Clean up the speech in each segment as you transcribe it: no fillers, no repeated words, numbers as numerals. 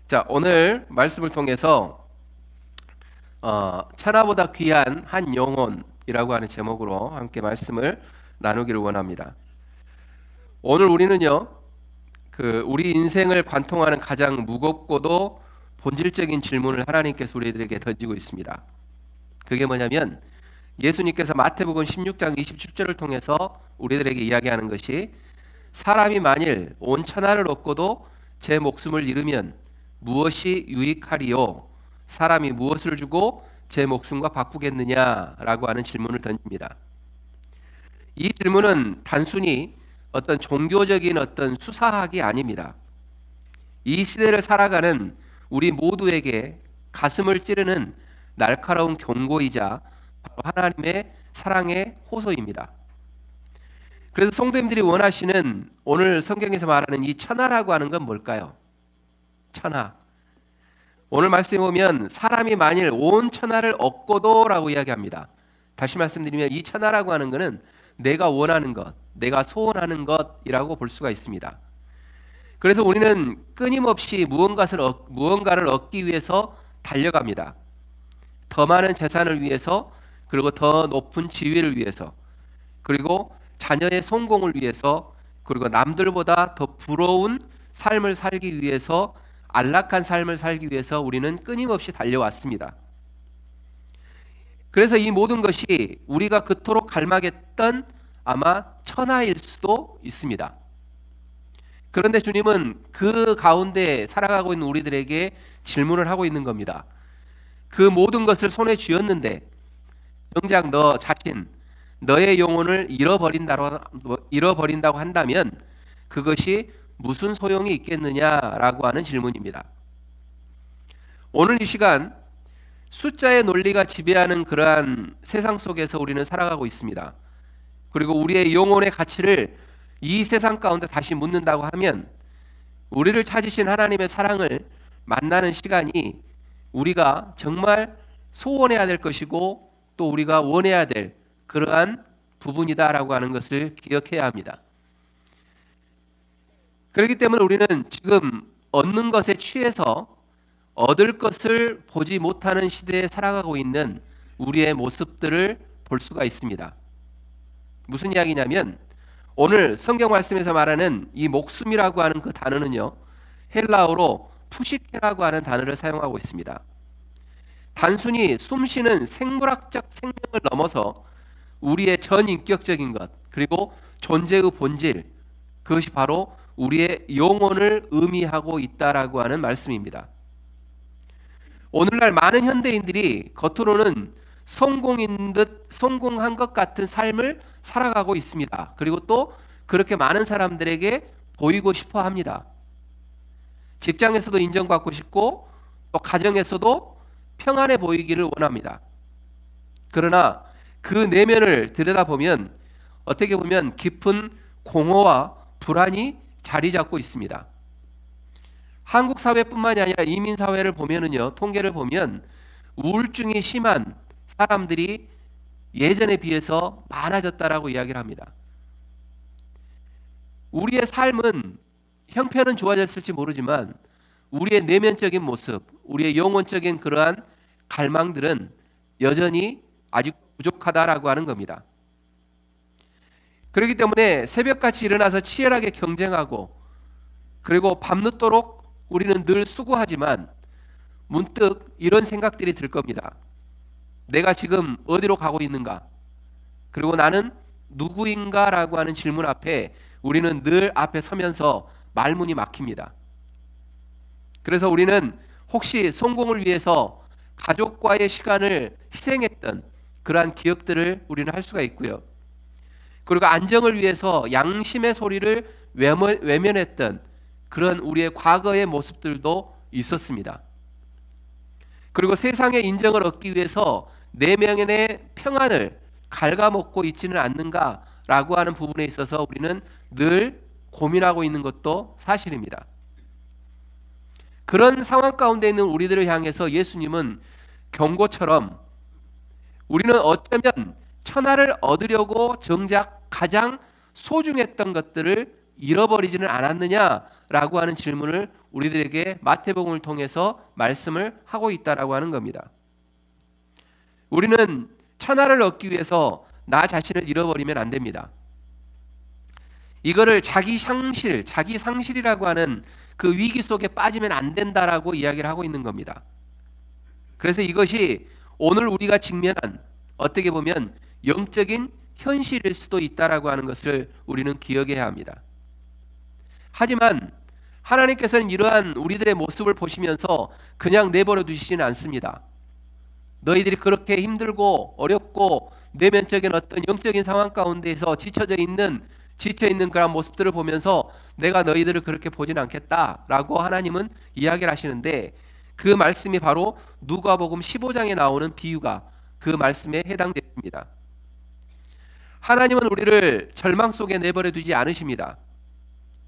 자, 오늘 말씀을 통해서 천하보다 귀한 한 영혼이라고 하는 제목으로 함께 말씀을 나누기를 원합니다. 오늘 우리는요, 우리 인생을 관통하는 가장 무겁고도 본질적인 질문을 하나님께서 우리들에게 던지고 있습니다. 그게 뭐냐면 예수님께서 마태복음 16장 27절을 통해서 우리들에게 이야기하는 것이 사람이 만일 온 천하를 얻고도 제 목숨을 잃으면 무엇이 유익하리요? 사람이 무엇을 주고 제 목숨과 바꾸겠느냐라고 하는 질문을 던집니다. 이 질문은 단순히 어떤 종교적인 어떤 수사학이 아닙니다. 이 시대를 살아가는 우리 모두에게 가슴을 찌르는 날카로운 경고이자 바로 하나님의 사랑의 호소입니다. 그래서 성도님들이 원하시는 오늘 성경에서 말하는 이 천하라고 하는 건 뭘까요? 천하. 오늘 말씀에 보면 사람이 만일 온 천하를 얻고도 라고 이야기합니다. 다시 말씀드리면 이 천하라고 하는 것은 내가 원하는 것, 내가 소원하는 것이라고 볼 수가 있습니다. 그래서 우리는 끊임없이 무언가를 얻기 위해서 달려갑니다. 더 많은 재산을 위해서, 그리고 더 높은 지위를 위해서, 그리고 자녀의 성공을 위해서, 그리고 남들보다 더 부러운 삶을 살기 위해서, 안락한 삶을 살기 위해서 우리는 끊임없이 달려왔습니다. 그래서 이 모든 것이 우리가 그토록 갈망했던 아마 천하일 수도 있습니다. 그런데 주님은 그 가운데 살아가고 있는 우리들에게 질문을 하고 있는 겁니다. 그 모든 것을 손에 쥐었는데 정작 너 자신, 너의 영혼을 잃어버린다고 한다면 그것이 무슨 소용이 있겠느냐라고 하는 질문입니다. 오늘 이 시간 숫자의 논리가 지배하는 그러한 세상 속에서 우리는 살아가고 있습니다. 그리고 우리의 영혼의 가치를 이 세상 가운데 다시 묻는다고 하면 우리를 찾으신 하나님의 사랑을 만나는 시간이 우리가 정말 소원해야 될 것이고 또 우리가 원해야 될 그러한 부분이다라고 하는 것을 기억해야 합니다. 그렇기 때문에 우리는 지금 얻는 것에 취해서 얻을 것을 보지 못하는 시대에 살아가고 있는 우리의 모습들을 볼 수가 있습니다. 무슨 이야기냐면 오늘 성경 말씀에서 말하는 이 목숨이라고 하는 그 단어는요, 헬라어로 푸시케라고 하는 단어를 사용하고 있습니다. 단순히 숨쉬는 생물학적 생명을 넘어서 우리의 전인격적인 것, 그리고 존재의 본질, 그것이 바로 우리의 영혼을 의미하고 있다라고 하는 말씀입니다. 오늘날 많은 현대인들이 겉으로는 성공인 듯 성공한 것 같은 삶을 살아가고 있습니다. 그리고 또 그렇게 많은 사람들에게 보이고 싶어 합니다. 직장에서도 인정받고 싶고 또 가정에서도 평안해 보이기를 원합니다. 그러나 그 내면을 들여다보면 어떻게 보면 깊은 공허와 불안이 자리 잡고 있습니다. 한국 사회뿐만이 아니라 이민 사회를 보면은요, 통계를 보면 우울증이 심한 사람들이 예전에 비해서 많아졌다라고 이야기를 합니다. 우리의 삶은 형편은 좋아졌을지 모르지만 우리의 내면적인 모습, 우리의 영혼적인 그러한 갈망들은 여전히 아직 부족하다라고 하는 겁니다. 그렇기 때문에 새벽같이 일어나서 치열하게 경쟁하고 그리고 밤늦도록 우리는 늘 수고하지만 문득 이런 생각들이 들 겁니다. 내가 지금 어디로 가고 있는가? 그리고 나는 누구인가라고 하는 질문 앞에 우리는 늘 앞에 서면서 말문이 막힙니다. 그래서 우리는 혹시 성공을 위해서 가족과의 시간을 희생했던 그러한 기억들을 우리는 할 수가 있고요. 그리고 안정을 위해서 양심의 소리를 외면했던 그런 우리의 과거의 모습들도 있었습니다. 그리고 세상의 인정을 얻기 위해서 내면의 평안을 갉아먹고 있지는 않는가라고 하는 부분에 있어서 우리는 늘 고민하고 있는 것도 사실입니다. 그런 상황 가운데 있는 우리들을 향해서 예수님은 경고처럼 우리는 어쩌면 천하를 얻으려고 정작 가장 소중했던 것들을 잃어버리지는 않았느냐라고 하는 질문을 우리들에게 마태복음을 통해서 말씀을 하고 있다라고 하는 겁니다. 우리는 천하를 얻기 위해서 나 자신을 잃어버리면 안 됩니다. 이거를 자기 상실이라고 하는 그 위기 속에 빠지면 안 된다라고 이야기를 하고 있는 겁니다. 그래서 이것이 오늘 우리가 직면한 어떻게 보면 영적인 현실일 수도 있다라고 하는 것을 우리는 기억해야 합니다. 하지만 하나님께서는 이러한 우리들의 모습을 보시면서 그냥 내버려 두시지는 않습니다. 너희들이 그렇게 힘들고 어렵고 내면적인 어떤 영적인 상황 가운데에서 지쳐 있는 그런 모습들을 보면서 내가 너희들을 그렇게 보진 않겠다라고 하나님은 이야기를 하시는데, 그 말씀이 바로 누가복음 15장에 나오는 비유가 그 말씀에 해당됩니다. 하나님은 우리를 절망 속에 내버려 두지 않으십니다.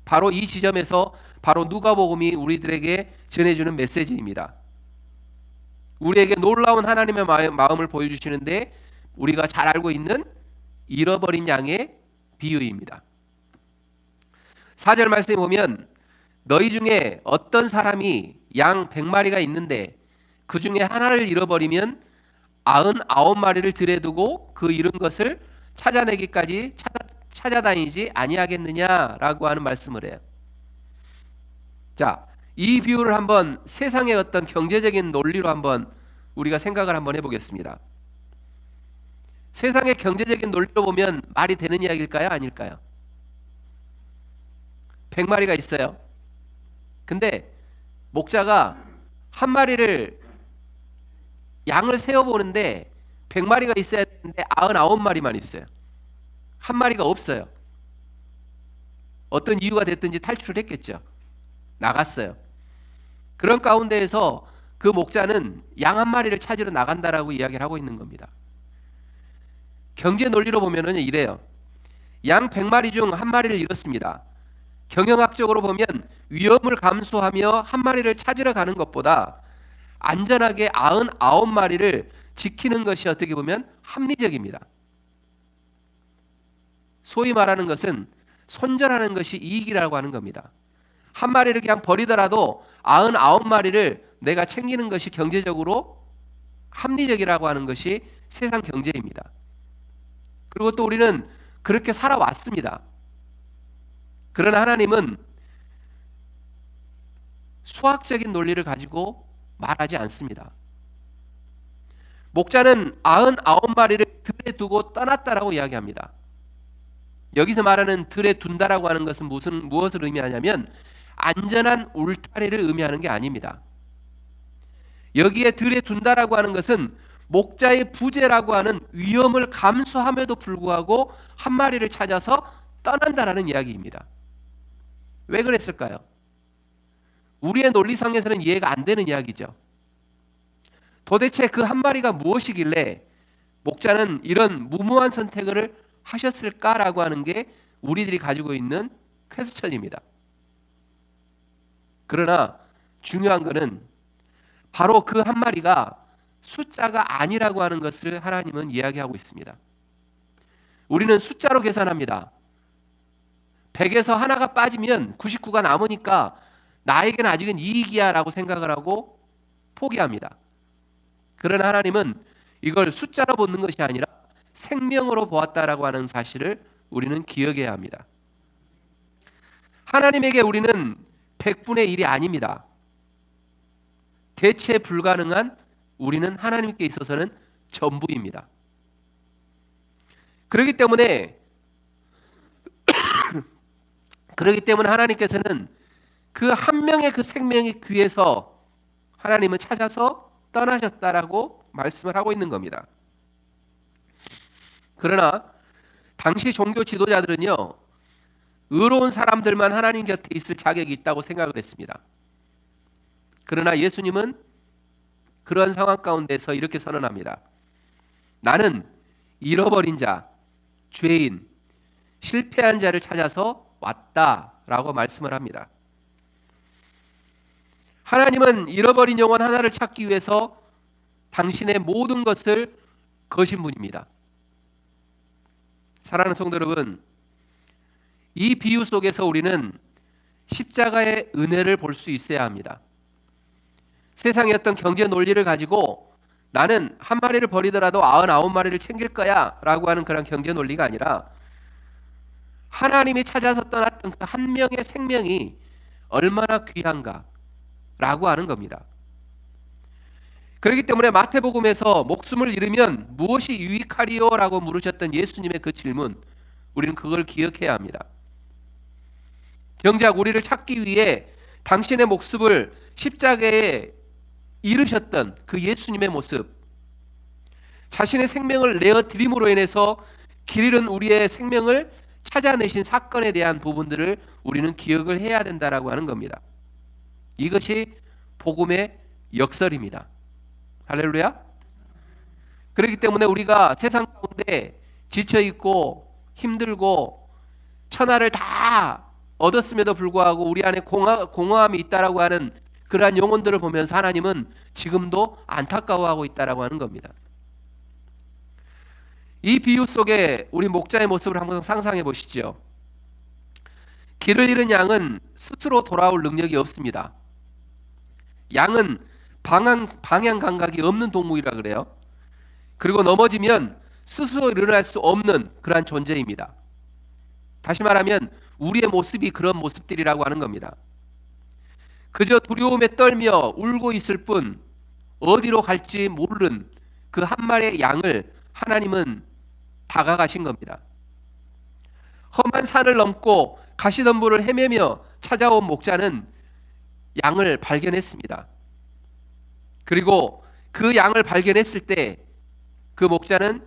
바로 이 지점에서 바로 누가복음이 우리들에게 전해주는 메시지입니다. 우리에게 놀라운 하나님의 마음을 보여주시는데, 우리가 잘 알고 있는 잃어버린 양의 비유입니다. 4절 말씀에 보면 너희 중에 어떤 사람이 양 100마리가 있는데 그 중에 하나를 잃어버리면 99마리를 들에 두고 그 잃은 것을 찾아내기까지 찾아다니지 아니하겠느냐라고 하는 말씀을 해요. 자, 이 비유를 한번 세상의 어떤 경제적인 논리로 한번 우리가 생각을 한번 해보겠습니다. 세상의 경제적인 논리로 보면 말이 되는 이야기일까요? 아닐까요? 100마리가 있어요. 근데 목자가 한 마리를 양을 세어보는데 100마리가 있어야 되는데 99마리만 있어요. 한 마리가 없어요. 어떤 이유가 됐든지 탈출을 했겠죠. 나갔어요. 그런 가운데에서 그 목자는 양 한 마리를 찾으러 나간다라고 이야기를 하고 있는 겁니다. 경제 논리로 보면은 이래요. 양 100마리 중 한 마리를 잃었습니다. 경영학적으로 보면 위험을 감수하며 한 마리를 찾으러 가는 것보다 안전하게 99마리를 지키는 것이 어떻게 보면 합리적입니다. 소위 말하는 것은 손절하는 것이 이익이라고 하는 겁니다. 한 마리를 그냥 버리더라도 99마리를 내가 챙기는 것이 경제적으로 합리적이라고 하는 것이 세상 경제입니다. 그리고 또 우리는 그렇게 살아왔습니다. 그러나 하나님은 수학적인 논리를 가지고 말하지 않습니다. 목자는 99마리를 들에 두고 떠났다라고 이야기합니다. 여기서 말하는 들에 둔다라고 하는 것은 무엇을 의미하냐면 안전한 울타리를 의미하는 게 아닙니다. 여기에 들에 둔다라고 하는 것은 목자의 부재라고 하는 위험을 감수함에도 불구하고 한 마리를 찾아서 떠난다라는 이야기입니다. 왜 그랬을까요? 우리의 논리상에서는 이해가 안 되는 이야기죠. 도대체 그 한 마리가 무엇이길래 목자는 이런 무모한 선택을 하셨을까라고 하는 게 우리들이 가지고 있는 퀘스천입니다. 그러나 중요한 것은 바로 그 한 마리가 숫자가 아니라고 하는 것을 하나님은 이야기하고 있습니다. 우리는 숫자로 계산합니다. 100에서 하나가 빠지면 99가 남으니까 나에게는 아직은 이익이야 라고 생각을 하고 포기합니다. 그러나 하나님은 이걸 숫자로 보는 것이 아니라 생명으로 보았다라고 하는 사실을 우리는 기억해야 합니다. 하나님에게 우리는 100분의 1이 아닙니다. 대체 불가능한 우리는 하나님께 있어서는 전부입니다. 그렇기 때문에 하나님께서는 그 한 명의 그 생명이 귀해서 하나님은 찾아서 떠나셨다라고 말씀을 하고 있는 겁니다. 그러나 당시 종교 지도자들은요, 의로운 사람들만 하나님 곁에 있을 자격이 있다고 생각을 했습니다. 그러나 예수님은 그런 상황 가운데서 이렇게 선언합니다. 나는 잃어버린 자, 죄인, 실패한 자를 찾아서 왔다라고 말씀을 합니다. 하나님은 잃어버린 영혼 하나를 찾기 위해서 당신의 모든 것을 거신 분입니다. 사랑하는 성도 여러분, 이 비유 속에서 우리는 십자가의 은혜를 볼 수 있어야 합니다. 세상의 어떤 경제 논리를 가지고 나는 한 마리를 버리더라도 99마리를 챙길 거야 라고 하는 그런 경제 논리가 아니라 하나님이 찾아서 떠났던 그 한 명의 생명이 얼마나 귀한가 라고 하는 겁니다. 그렇기 때문에 마태복음에서 목숨을 잃으면 무엇이 유익하리요? 라고 물으셨던 예수님의 그 질문, 우리는 그걸 기억해야 합니다. 정작 우리를 찾기 위해 당신의 목숨을 십자가에 잃으셨던 그 예수님의 모습, 자신의 생명을 내어드림으로 인해서 길 잃은 우리의 생명을 찾아내신 사건에 대한 부분들을 우리는 기억을 해야 된다라고 하는 겁니다. 이것이 복음의 역설입니다. 할렐루야. 그렇기 때문에 우리가 세상 가운데 지쳐있고 힘들고 천하를 다 얻었음에도 불구하고 우리 안에 공허함이 있다라고 하는 그러한 영혼들을 보면서 하나님은 지금도 안타까워하고 있다라고 하는 겁니다. 이 비유 속에 우리 목자의 모습을 한번 상상해 보시죠. 길을 잃은 양은 스스로 돌아올 능력이 없습니다. 양은 방향 감각이 없는 동물이라 그래요. 그리고 넘어지면 스스로 일어날 수 없는 그러한 존재입니다. 다시 말하면 우리의 모습이 그런 모습들이라고 하는 겁니다. 그저 두려움에 떨며 울고 있을 뿐 어디로 갈지 모르는 그 한 마리의 양을 하나님은 다가가신 겁니다. 험한 산을 넘고 가시덤불을 헤매며 찾아온 목자는 양을 발견했습니다. 그리고 그 양을 발견했을 때 그 목자는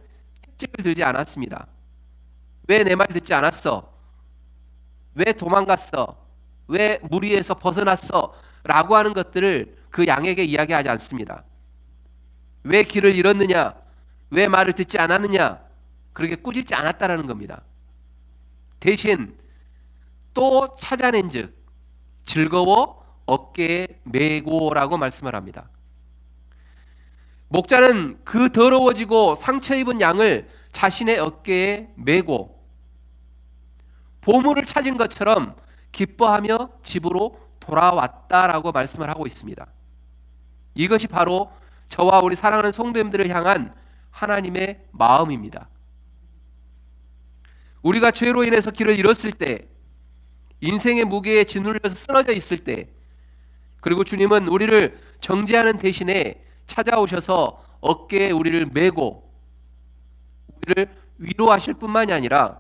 채찍을 들지 않았습니다. 왜 내 말 듣지 않았어? 왜 도망갔어? 왜 무리에서 벗어났어? 라고 하는 것들을 그 양에게 이야기하지 않습니다. 왜 길을 잃었느냐? 왜 말을 듣지 않았느냐? 그렇게 꾸짖지 않았다라는 겁니다. 대신 또 찾아낸 즉 즐거워 어깨에 메고라고 말씀을 합니다. 목자는 그 더러워지고 상처 입은 양을 자신의 어깨에 메고 보물을 찾은 것처럼 기뻐하며 집으로 돌아왔다라고 말씀을 하고 있습니다. 이것이 바로 저와 우리 사랑하는 성도님들을 향한 하나님의 마음입니다. 우리가 죄로 인해서 길을 잃었을 때, 인생의 무게에 짓눌려서 쓰러져 있을 때, 그리고 주님은 우리를 정죄하는 대신에 찾아오셔서 어깨에 우리를 메고 우리를 위로하실 뿐만이 아니라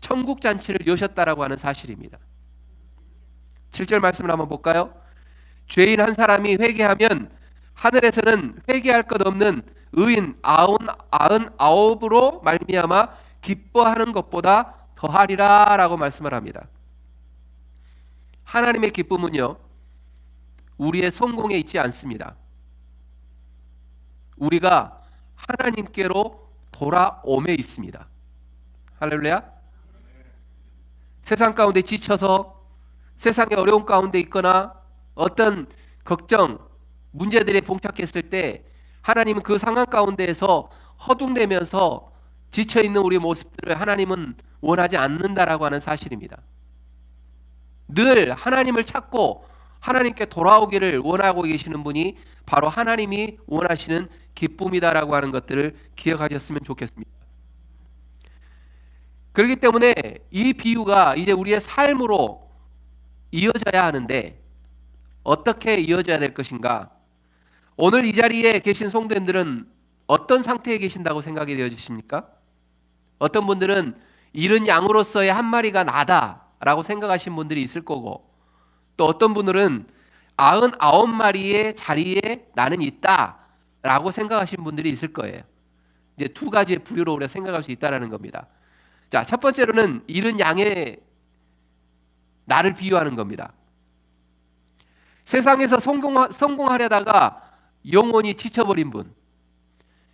천국 잔치를 여셨다라고 하는 사실입니다. 7절 말씀을 한번 볼까요? 죄인 한 사람이 회개하면 하늘에서는 회개할 것 없는 의인 99으로 말미암아 기뻐하는 것보다 더하리라 라고 말씀을 합니다. 하나님의 기쁨은요, 우리의 성공에 있지 않습니다. 우리가 하나님께로 돌아옴에 있습니다. 할렐루야. 세상 가운데 지쳐서 세상의 어려운 가운데 있거나 어떤 걱정, 문제들에 봉착했을 때 하나님은 그 상황 가운데에서 허둥대면서 지쳐있는 우리의 모습들을 하나님은 원하지 않는다라고 하는 사실입니다. 늘 하나님을 찾고 하나님께 돌아오기를 원하고 계시는 분이 바로 하나님이 원하시는 기쁨이다라고 하는 것들을 기억하셨으면 좋겠습니다. 그렇기 때문에 이 비유가 이제 우리의 삶으로 이어져야 하는데 어떻게 이어져야 될 것인가? 오늘 이 자리에 계신 성도님들은 어떤 상태에 계신다고 생각이 되어지십니까? 어떤 분들은 잃은 양으로서의 한 마리가 나다라고 생각하신 분들이 있을 거고, 또 어떤 분들은 99마리의 자리에 나는 있다라고 생각하신 분들이 있을 거예요. 이제 두 가지의 부류로 우리가 생각할 수 있다라는 겁니다. 자, 첫 번째로는 잃은 양의 나를 비유하는 겁니다. 세상에서 성공하려다가 영혼이 지쳐버린 분,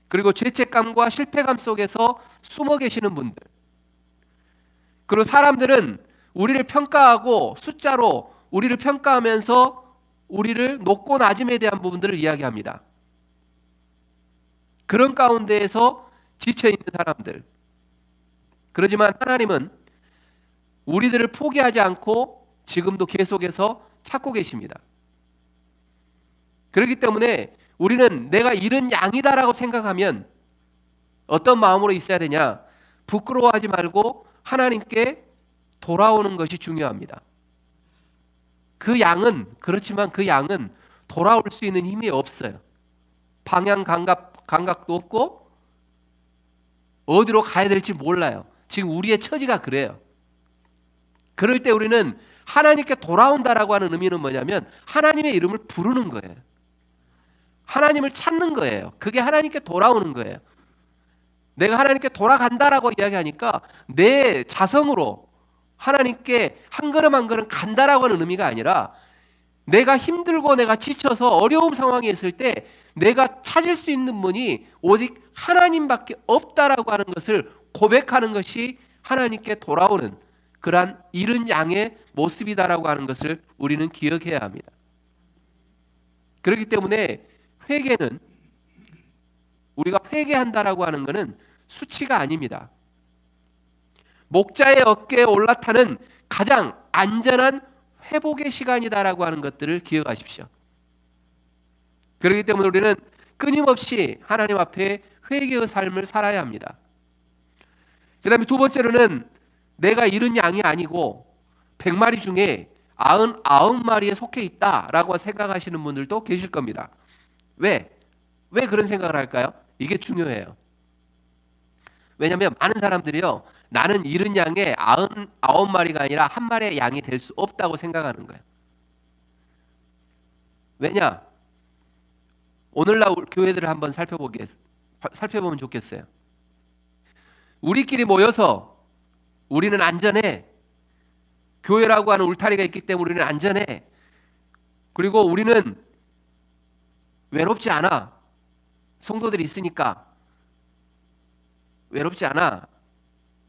그리고 죄책감과 실패감 속에서 숨어 계시는 분들, 그리고 사람들은 우리를 평가하고 숫자로 우리를 평가하면서 우리를 높고 낮음에 대한 부분들을 이야기합니다. 그런 가운데에서 지쳐있는 사람들, 그렇지만 하나님은 우리들을 포기하지 않고 지금도 계속해서 찾고 계십니다. 그렇기 때문에 우리는 내가 잃은 양이다라고 생각하면 어떤 마음으로 있어야 되냐? 부끄러워하지 말고 하나님께 돌아오는 것이 중요합니다. 그렇지만 그 양은 돌아올 수 있는 힘이 없어요. 방향 감각도 없고 어디로 가야 될지 몰라요. 지금 우리의 처지가 그래요. 그럴 때 우리는 하나님께 돌아온다라고 하는 의미는 뭐냐면 하나님의 이름을 부르는 거예요. 하나님을 찾는 거예요. 그게 하나님께 돌아오는 거예요. 내가 하나님께 돌아간다라고 이야기하니까 내 자성으로 하나님께 한 걸음 한 걸음 간다라고 하는 의미가 아니라 내가 힘들고 내가 지쳐서 어려운 상황에 있을 때 내가 찾을 수 있는 분이 오직 하나님밖에 없다라고 하는 것을 고백하는 것이 하나님께 돌아오는 그러한 잃은 양의 모습이다라고 하는 것을 우리는 기억해야 합니다. 그렇기 때문에 회개는 우리가 회개한다라고 하는 것은 수치가 아닙니다. 목자의 어깨에 올라타는 가장 안전한 회복의 시간이다라고 하는 것들을 기억하십시오. 그렇기 때문에 우리는 끊임없이 하나님 앞에 회개의 삶을 살아야 합니다. 그 다음에 두 번째로는 내가 잃은 양이 아니고 100마리 중에 99마리에 속해 있다라고 생각하시는 분들도 계실 겁니다. 왜 그런 생각을 할까요? 이게 중요해요. 왜냐하면 많은 사람들이요, 나는 잃은 양의 99마리가 아니라 한 마리의 양이 될 수 없다고 생각하는 거예요. 왜냐? 오늘날 교회들을 한번 살펴보면 좋겠어요. 우리끼리 모여서 우리는 안전해. 교회라고 하는 울타리가 있기 때문에 우리는 안전해. 그리고 우리는 외롭지 않아. 성도들이 있으니까 외롭지 않아.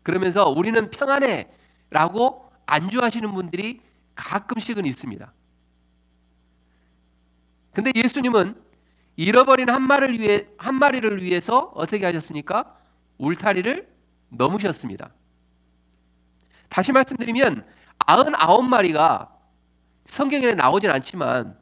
그러면서 우리는 평안해 라고 안주하시는 분들이 가끔씩은 있습니다. 근데 예수님은 잃어버린 한 마리를 위해서 어떻게 하셨습니까? 울타리를 넘으셨습니다. 다시 말씀드리면 99마리가 성경에 나오진 않지만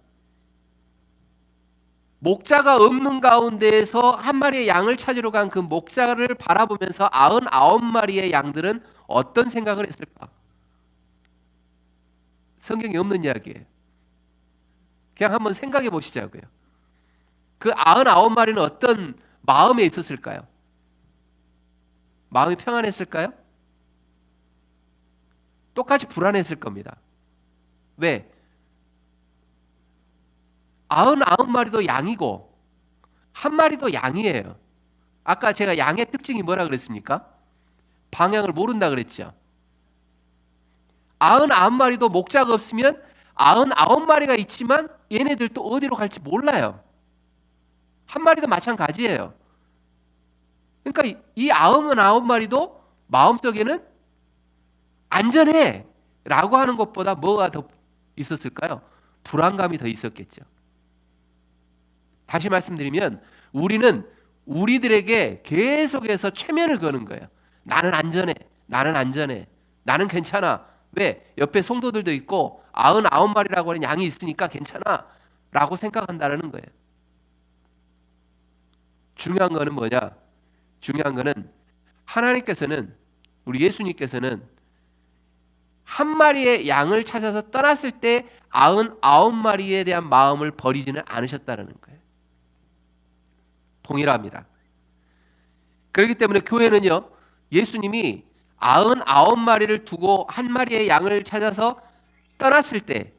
목자가 없는 가운데에서 한 마리의 양을 찾으러 간 그 목자를 바라보면서 99마리의 양들은 어떤 생각을 했을까? 성경에 없는 이야기예요. 그냥 한번 생각해 보시자고요. 그 99마리는 어떤 마음에 있었을까요? 마음이 평안했을까요? 똑같이 불안했을 겁니다. 왜? 99마리도 양이고 한 마리도 양이에요. 아까 제가 양의 특징이 뭐라 그랬습니까? 방향을 모른다 그랬죠. 99마리도 목자가 없으면 99마리가 있지만 얘네들도 어디로 갈지 몰라요. 한 마리도 마찬가지예요. 그러니까 이 99마리도 마음속에는 안전해 라고 하는 것보다 뭐가 더 있었을까요? 불안감이 더 있었겠죠. 다시 말씀드리면 우리는 우리들에게 계속해서 최면을 거는 거예요. 나는 안전해. 나는 안전해. 나는 괜찮아. 왜? 옆에 성도들도 있고 99마리라고 하는 양이 있으니까 괜찮아 라고 생각한다는 거예요. 중요한 거는 뭐냐? 중요한 거는 하나님께서는, 우리 예수님께서는 한 마리의 양을 찾아서 떠났을 때 99마리에 대한 마음을 버리지는 않으셨다는 거예요. 동일합니다. 그렇기 때문에 교회는요, 예수님이 99마리를 두고 한 마리의 양을 찾아서 떠났을 때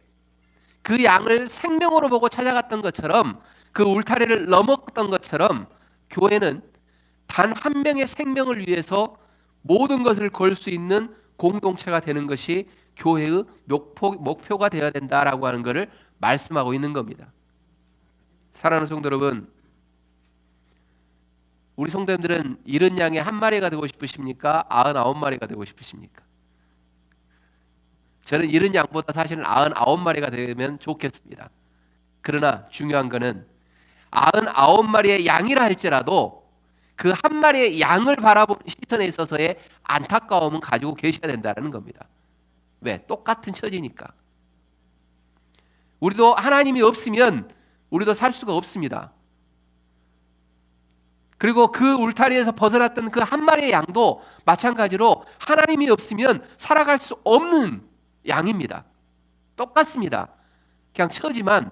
그 양을 생명으로 보고 찾아갔던 것처럼, 그 울타리를 넘었던 것처럼 교회는 단 한 명의 생명을 위해서 모든 것을 걸 수 있는 공동체가 되는 것이 교회의 목표가 되어야 된다라고 하는 것을 말씀하고 있는 겁니다. 사랑하는 성도 여러분, 우리 성도님들은 잃은 양의 한 마리가 되고 싶으십니까? 99마리가 되고 싶으십니까? 저는 잃은 양보다 사실은 99마리가 되면 좋겠습니다. 그러나 중요한 것은 99마리의 양이라 할지라도 그 한 마리의 양을 바라보는 시선에 있어서의 안타까움은 가지고 계셔야 된다는 겁니다. 왜? 똑같은 처지니까. 우리도 하나님이 없으면 우리도 살 수가 없습니다. 그리고 그 울타리에서 벗어났던 그 한 마리의 양도 마찬가지로 하나님이 없으면 살아갈 수 없는 양입니다. 똑같습니다. 그냥 처지만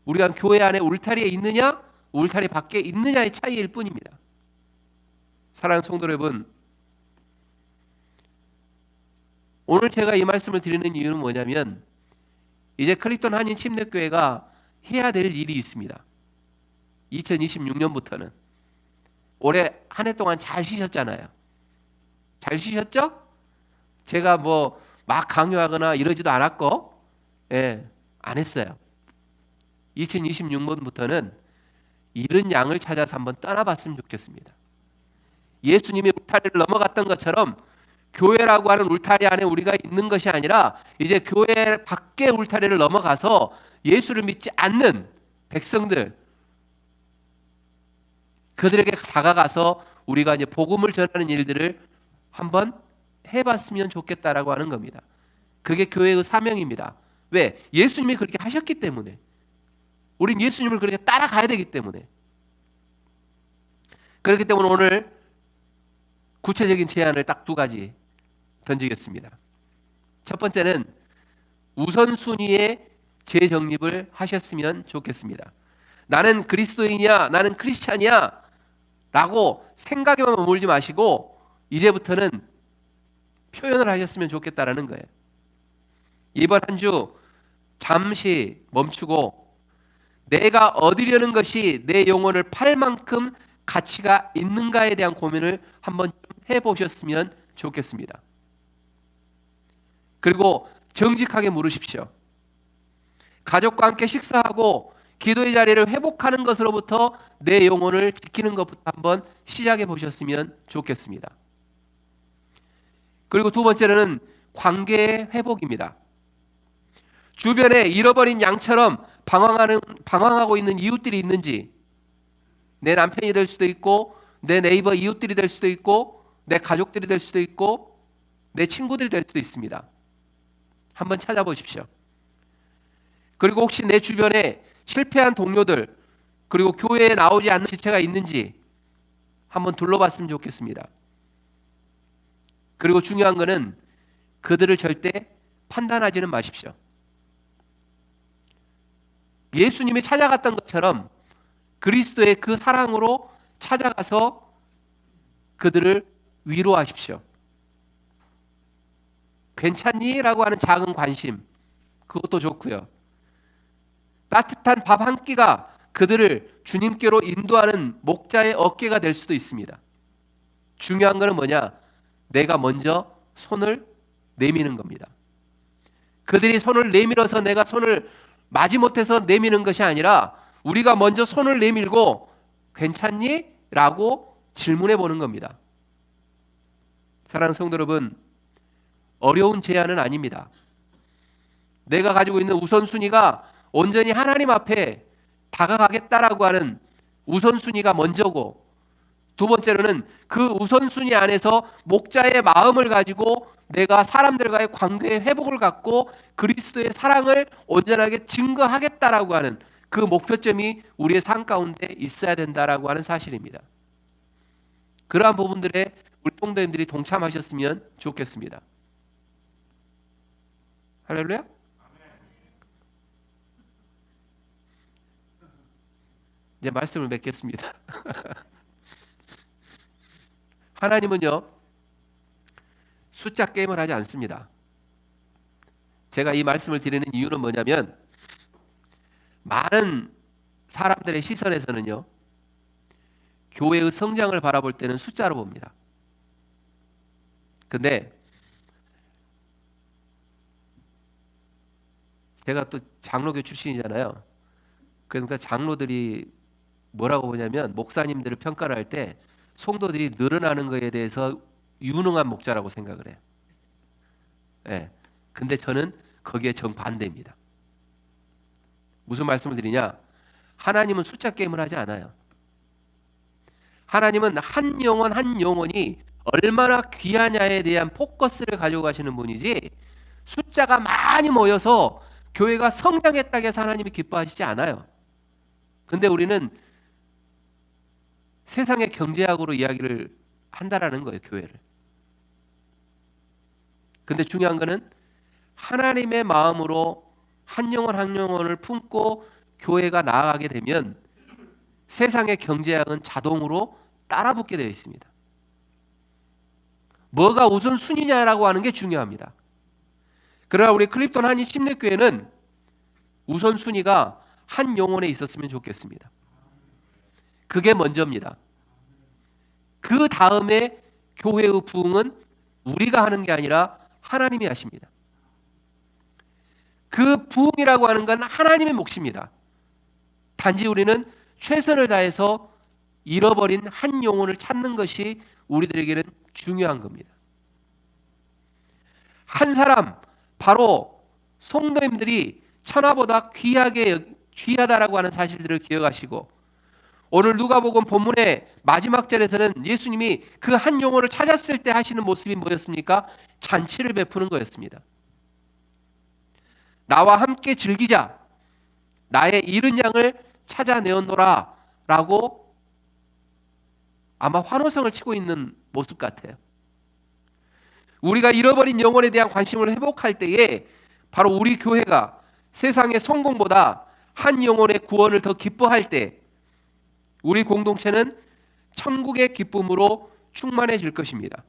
우리가 교회 안에 울타리에 있느냐, 울타리 밖에 있느냐의 차이일 뿐입니다. 사랑하는 성도 여러분, 오늘 제가 이 말씀을 드리는 이유는 뭐냐면 이제 클립톤 한인 침례교회가 해야 될 일이 있습니다. 2026년부터는 올해 한 해 동안 잘 쉬셨잖아요. 잘 쉬셨죠? 제가 뭐 막 강요하거나 이러지도 않았고, 안 했어요. 2026년부터는 잃은 양을 찾아서 한번 떠나봤으면 좋겠습니다. 예수님이 울타리를 넘어갔던 것처럼 교회라고 하는 울타리 안에 우리가 있는 것이 아니라 이제 교회 밖의 울타리를 넘어가서 예수를 믿지 않는 백성들, 그들에게 다가가서 우리가 이제 복음을 전하는 일들을 한번 해봤으면 좋겠다라고 하는 겁니다. 그게 교회의 사명입니다. 왜? 예수님이 그렇게 하셨기 때문에. 우린 예수님을 그렇게 따라가야 되기 때문에. 그렇기 때문에 오늘 구체적인 제안을 딱 두 가지 던지겠습니다. 첫 번째는 우선순위의 재정립을 하셨으면 좋겠습니다. 나는 그리스도인이야, 나는 크리스찬이야 라고 생각에만 머물지 마시고 이제부터는 표현을 하셨으면 좋겠다라는 거예요. 이번 한 주 잠시 멈추고 내가 얻으려는 것이 내 영혼을 팔 만큼 가치가 있는가에 대한 고민을 한번 해보셨으면 좋겠습니다. 그리고 정직하게 물으십시오. 가족과 함께 식사하고 기도의 자리를 회복하는 것으로부터 내 영혼을 지키는 것부터 한번 시작해 보셨으면 좋겠습니다. 그리고 두 번째는 관계의 회복입니다. 주변에 잃어버린 양처럼 방황하고 있는 이웃들이 있는지, 내 남편이 될 수도 있고 내 네이버 이웃들이 될 수도 있고 내 가족들이 될 수도 있고 내 친구들이 될 수도 있습니다. 한번 찾아보십시오. 그리고 혹시 내 주변에 실패한 동료들 그리고 교회에 나오지 않는 지체가 있는지 한번 둘러봤으면 좋겠습니다. 그리고 중요한 것은 그들을 절대 판단하지는 마십시오. 예수님이 찾아갔던 것처럼 그리스도의 그 사랑으로 찾아가서 그들을 위로하십시오. 괜찮니? 라고 하는 작은 관심, 그것도 좋고요. 따뜻한 밥 한 끼가 그들을 주님께로 인도하는 목자의 어깨가 될 수도 있습니다. 중요한 것은 뭐냐? 내가 먼저 손을 내미는 겁니다. 그들이 손을 내밀어서 내가 손을 마지못해서 내미는 것이 아니라 우리가 먼저 손을 내밀고 괜찮니? 라고 질문해 보는 겁니다. 사랑하는 성도 여러분, 어려운 제안은 아닙니다. 내가 가지고 있는 우선순위가 온전히 하나님 앞에 다가가겠다라고 하는 우선순위가 먼저고, 두 번째로는 그 우선순위 안에서 목자의 마음을 가지고 내가 사람들과의 관계의 회복을 갖고 그리스도의 사랑을 온전하게 증거하겠다라고 하는 그 목표점이 우리의 삶 가운데 있어야 된다라고 하는 사실입니다. 그러한 부분들에 우리 성도님들이 동참하셨으면 좋겠습니다. 할렐루야? 이제 말씀을 맺겠습니다. 하나님은요, 숫자 게임을 하지 않습니다. 제가 이 말씀을 드리는 이유는 뭐냐면 많은 사람들의 시선에서는요, 교회의 성장을 바라볼 때는 숫자로 봅니다. 근데 제가 또 장로교 출신이잖아요. 그러니까 장로들이 뭐라고 보냐면 목사님들을 평가를 할 때 성도들이 늘어나는 것에 대해서 유능한 목자라고 생각을 해요. 예. 근데 저는 거기에 정반대입니다. 무슨 말씀을 드리냐? 하나님은 숫자 게임을 하지 않아요. 하나님은 한 영혼 한 영혼이 얼마나 귀하냐에 대한 포커스를 가지고 가시는 분이지, 숫자가 많이 모여서 교회가 성장했다고 해서 하나님이 기뻐하시지 않아요. 근데 우리는 세상의 경제학으로 이야기를 한다라는 거예요, 교회를. 근데 중요한 거는 하나님의 마음으로 한 영혼 한 영혼을 품고 교회가 나아가게 되면 세상의 경제학은 자동으로 따라붙게 되어 있습니다. 뭐가 우선순위냐라고 하는 게 중요합니다. 그러나 우리 클립톤 한인 침례교회는 우선순위가 한 영혼에 있었으면 좋겠습니다. 그게 먼저입니다. 그 다음에 교회의 부흥은 우리가 하는 게 아니라 하나님이 하십니다. 그 부흥이라고 하는 건 하나님의 몫입니다. 단지 우리는 최선을 다해서 잃어버린 한 영혼을 찾는 것이 우리들에게는 중요한 겁니다. 한 사람, 바로 성도님들이 천하보다 귀하다라고 하는 사실들을 기억하시고, 오늘 누가복음 본문의 마지막 절에서는 예수님이 그 한 영혼을 찾았을 때 하시는 모습이 뭐였습니까? 잔치를 베푸는 거였습니다. 나와 함께 즐기자, 나의 잃은 양을 찾아내었노라 라고 아마 환호성을 치고 있는 모습 같아요. 우리가 잃어버린 영혼에 대한 관심을 회복할 때에 바로 우리 교회가 세상의 성공보다 한 영혼의 구원을 더 기뻐할 때 우리 공동체는 천국의 기쁨으로 충만해질 것입니다.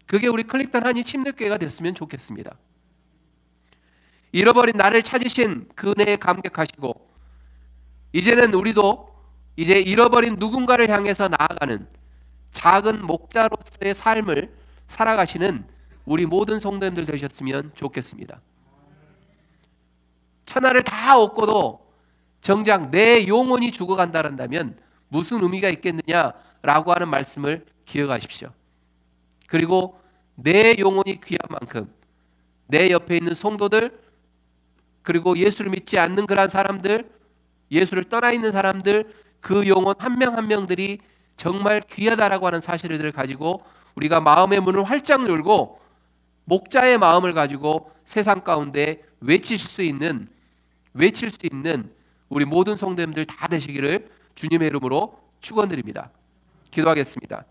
그게 우리 클립턴 한인 침례교회가 됐으면 좋겠습니다. 잃어버린 나를 찾으신 그 은혜에 감격하시고, 이제는 우리도 이제 잃어버린 누군가를 향해서 나아가는 작은 목자로서의 삶을 살아가시는 우리 모든 성도님들 되셨으면 좋겠습니다. 천하를 다 얻고도 정작 내 영혼이 죽어간다면 무슨 의미가 있겠느냐라고 하는 말씀을 기억하십시오. 그리고 내 영혼이 귀한 만큼 내 옆에 있는 성도들, 그리고 예수를 믿지 않는 그런 사람들, 예수를 떠나 있는 사람들, 그 영혼 한 명 한 명들이 정말 귀하다라고 하는 사실을 가지고 우리가 마음의 문을 활짝 열고 목자의 마음을 가지고 세상 가운데 외칠 수 있는 우리 모든 성도님들 다 되시기를 주님의 이름으로 축원드립니다. 기도하겠습니다.